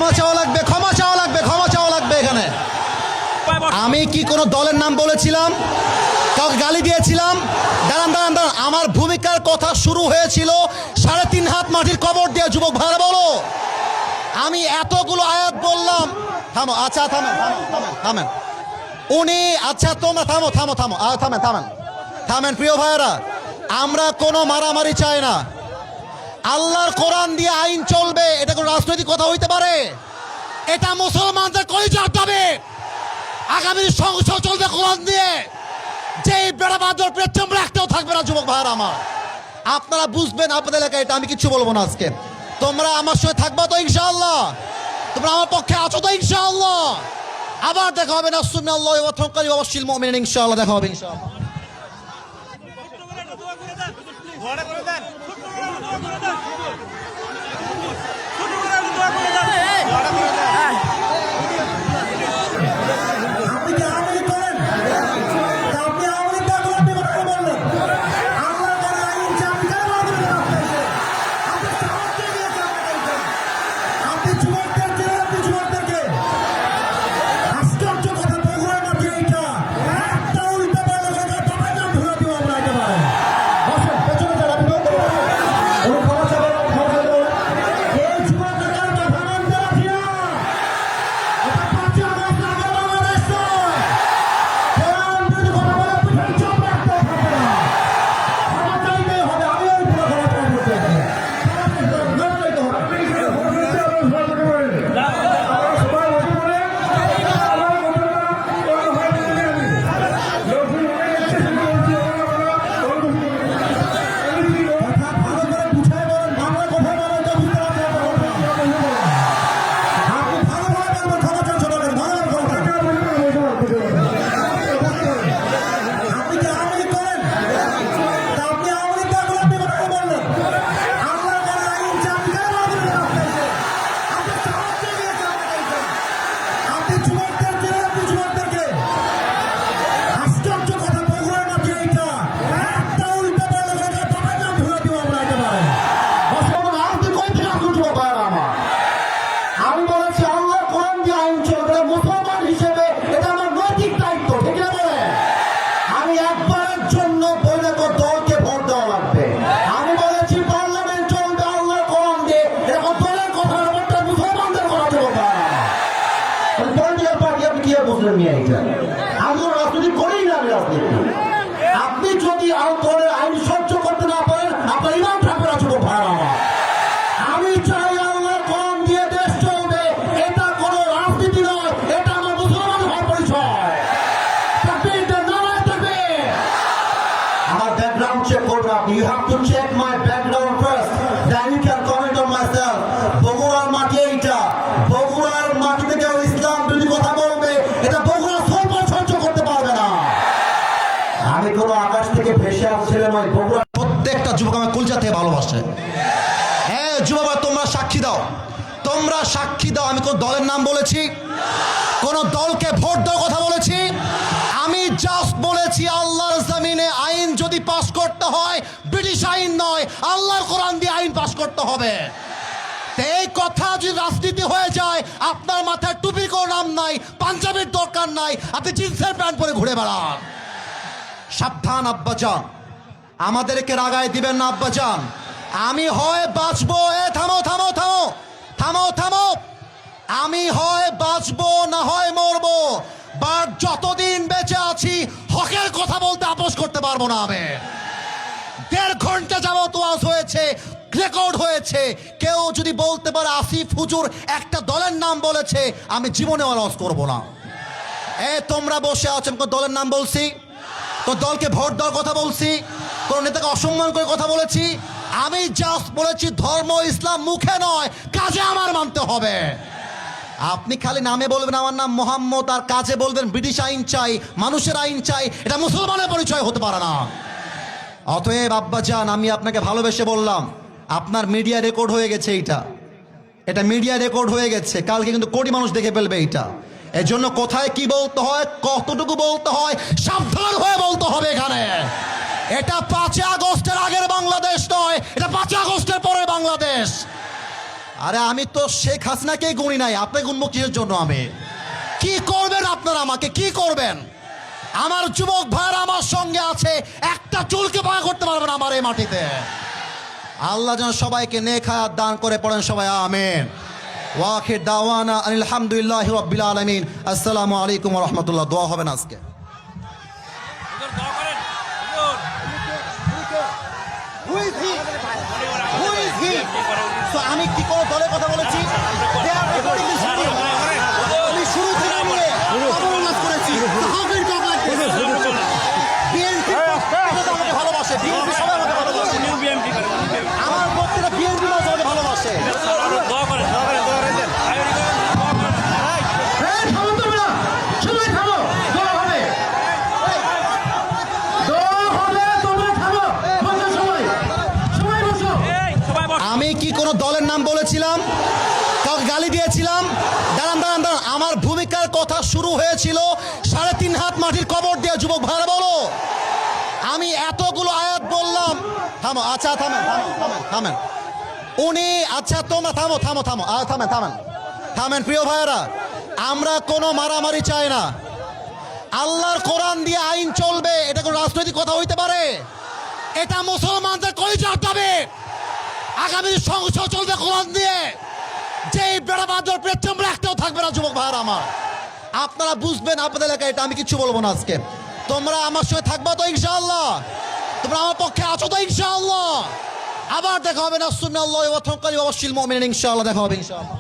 ক্ষমা চাওয়া লাগবে, ক্ষমা চাওয়া লাগবে, ক্ষমা চাওয়া লাগবে। এখানে আমি কি কোনো দলের নাম বলেছিলাম, কাউকে গালি দিয়েছিলাম? দাঁড়ান দাঁড়ান দাঁড়ান, আমার ভূমিকার কথা শুরু হয়েছিল 3.5 হাত মাটির কবর দিয়ে। যুবক ভাইরা বলো, আমি এতগুলো আয়াত বললাম। থামো, আচ্ছা থামেন থামেন থামেন থামেন উনি, আচ্ছা তোমরা থামো থামো থামো, থামেন থামেন থামেন। প্রিয় ভাইয়েরা, আমরা কোনো মারামারি চাই না। আল্লাহর কোরআন দিয়ে আইন চলবে, এটা কোনো রাজনৈতিক কথা হইতে পারে? এটা মুসলমানদের কলিজার দাবি। আগামী সংসদ চলবে কোরআন দিয়ে। যে বেড়া বাঁধর পেছনে একটাও থাকবে না। যুবক ভাইয়েরা আমার, আপনারা বুঝবেন আপনাদের এলাকায় এটা। আমি কিছু বলবো না আজকে। তোমরা আমার সঙ্গে থাকবা তো ইনশাআল্লাহ? তোমরা আমার পক্ষে আছো তো ইনশাআল্লাহ? আবার দেখা হবে না সুন্নাল্লাহি ওয়া তাওয়াক্কালি ওয়া বাশশিরিল মুমিনিন। ইনশাআল্লাহ দেখা হবে ইনশাআল্লাহ। আপনি যদি আইন সহ্য করতে না পারেন, আপনার ইমান থাকবে না। যুবক ভাইরা আমার, আমি চাই আল্লাহর কোরআন দিয়ে দেশ চলবে। এটা কোনো রাজনীতি নয়, এটা আমার মুসলমান হওয়ার পরিচয়। আমার ব্যাকগ্রাউন্ড চেক করবেন আপনি। You have to check my background first, then you can comment on myself. বগুড়ার মাটি এইটা, বগুড়ার মাটিতে কেউ ইসলাম বিরোধী কথা বলবে, এটা বগুড়া সহ্য করতে পারবে না। আমি কোনো আকাশ থেকে ভেসে আসছিলাম নয়। বগুড়া প্রত্যেকটা যুবক আমার কুলজা থেকে ভালোবাসে। হ্যাঁ যুবক, তোমরা সাক্ষী দাও, তোমরা সাক্ষী দাও। আমি কোন দলের নাম বলেছি? কোন দলকে ভোট দেওয়ার কথা বলেছি? আমি জাস্ট বলেছি আল্লাহর জমিনে আইন যদি পাস করতে হয়, ব্রিটিশ আইন নয়, আল্লাহর কোরআন দিয়ে আইন পাস করতে হবে। এই কথা যদি রাজনীতি হয়ে যায়, আপনার মাথায় টুপির কোনো নাম নাই, পাঞ্জাবির দরকার নাই, আপনি জিন্সের প্যান্ট পরে ঘুরে বেড়ান। সাবধান আব্বাজান, আমাদেরকে রাগায় দিবেন না আব্বাজান। আমি হয় বাঁচবো, থামো থামো থামো থামো থামো, আমি হয় বাঁচবো না হয় মরবো। বাট যতদিন বেঁচে আছি হকের কথা বলতে আপোষ করতে পারবো না। আমি 1.5 ঘন্টা যাবত ওয়াজ হয়েছে, রেকর্ড হয়েছে। কেউ যদি বলতে পারে আসিফ হুজুর একটা দলের নাম বলেছে, আমি জীবনে ওয়াজ করবো না। তোমরা বসে আছেন, কোন দলের নাম বলছি? কোন দলকে ভোট দেওয়ার কথা বলছি? কোন নেতাকে অসম্মান করে কথা বলেছি? আমি জাস্ট বলেছি ধর্ম ইসলাম মুখে নয়, কাজে আমার মানতে হবে। আপনি খালি নামে বলবেন আমার নাম মোহাম্মদ, আর কাজে বলবেন ব্রিটিশ আইন চাই, মানুষের আইন চাই, এটা মুসলমানের পরিচয় হতে পারে না। অতএব আব্বাজান, আমি আপনাকে ভালোবেসে বললাম, আপনার মিডিয়া রেকর্ড হয়ে গেছে। এটা মিডিয়া রেকর্ড হয়ে গেছে, কালকে কিন্তু কোটি মানুষ দেখে ফেলবে এইটা। এর জন্য কোথায় কি বলতে হয়, কতটুকু বলতে হয়, সাবধান হয়ে বলতে হবে। এখানে এটা 5 আগস্টের আগের বাংলাদেশ নয়, এটা 5 আগস্টের পরে বাংলাদেশ। আরে আমি তো শেখ হাসিনাকেই গুনি নাই, আপনি গুনবো কিসের জন্য? আমি কি করবেন আপনারা? আমাকে কি করবেন? আমার যুবক ভাইরা আমার সঙ্গে আছে, একটা চুলকে বাঁকা করতে পারবেন আমার এই মাটিতে। আল্লাহ যেন সবাইকে নেক হায়াত দান করে, পড়েন সবাই আমিন। ওয়াখির দাওয়ানা আলহামদুলিল্লাহি রাব্বিল আলামিন। আসসালামু আলাইকুম ওয়া রাহমাতুল্লাহ। দোয়া হবে না আজকে? আমি কি কোনো দলের কথা বলেছি? আমি শুরু থেকে নিয়ে অবমাননা করেছি। বিএনপি আমাকে ভালোবাসে, বিএনপি সবাই আমাকে ভালোবাসে, আমার প্রত্যেকটা বিএনপি আমাকে ভালোবাসে। আমি কি কোনো দলের নাম বলেছিলাম? কাউকে গালি দিয়েছিলাম? দাঁড়ান দাঁড়ান দাঁড়ান, আমার ভূমিকার কথা শুরু হয়েছিল 3.5 হাত মাটির কবর দিয়ে। যুবক ভাইরা বলো, আমি এতগুলো আয়াত বললাম। থামো, আচ্ছা থামেন থামেন থামেন থামেন উনি, আচ্ছা তোমরা থামো থামো থামো থামেন থামেন থামেন। প্রিয় ভাইয়েরা, আমরা কোনো মারামারি চাই না। আল্লাহর কোরআন দিয়ে আইন চলবে, এটা কোনো রাজনৈতিক কথা হইতে পারে? এটা মুসলমানদের কলিজার দাবি। আগামী সংসদ চলবে কোরআন দিয়ে। যেই বেড়াবাদর পেট্রোল একটাও থাকবে না। যুবক ভাইয়েরা আমার, আপনারা বুঝবেন আপনাদের এলাকায়, এটা আমি কিছু বলবো না আজকে। তোমরা আমার সঙ্গে থাকবা তো ইনশাআল্লাহ? তোমরা আমার পক্ষে আছো তো ইনশাআল্লাহ? আবার দেখা হবে না সুন্নাল্লাহি ওয়া তাওয়াক্কালি ওয়া বাশশিরিল মুমিনিন। ইনশাআল্লাহ দেখা হবে ইনশাআল্লাহ।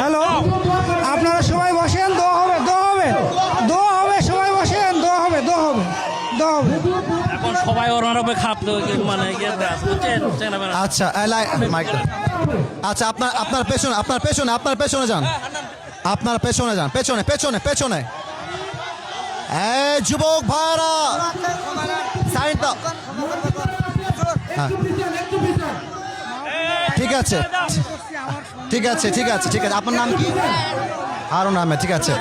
হ্যালো, আপনারা সবাই বসেন, দোয়া হবে, দোয়া হবে, দোয়া হবে, সবাই বসেন, দোয়া হবে, দোয়া হবে, দোয়া হবে। এখন সবাই ওনার উপরে খাপতে মানে বুঝছেন? আচ্ছা মাইকটা, আচ্ছা আপনার আপনার পেছনে আপনার পেছনে আপনার পেছনে যান, আপনার পেছনে যান, পেছনে পেছনে পেছনে। এই যুবক ভাইরা সাইড দাও। হ্যাঁ, ঠিক আছে ঠিক আছে ঠিক আছে ঠিক আছে। আপনার নাম কি? হারুন আহমেদ। ঠিক আছে।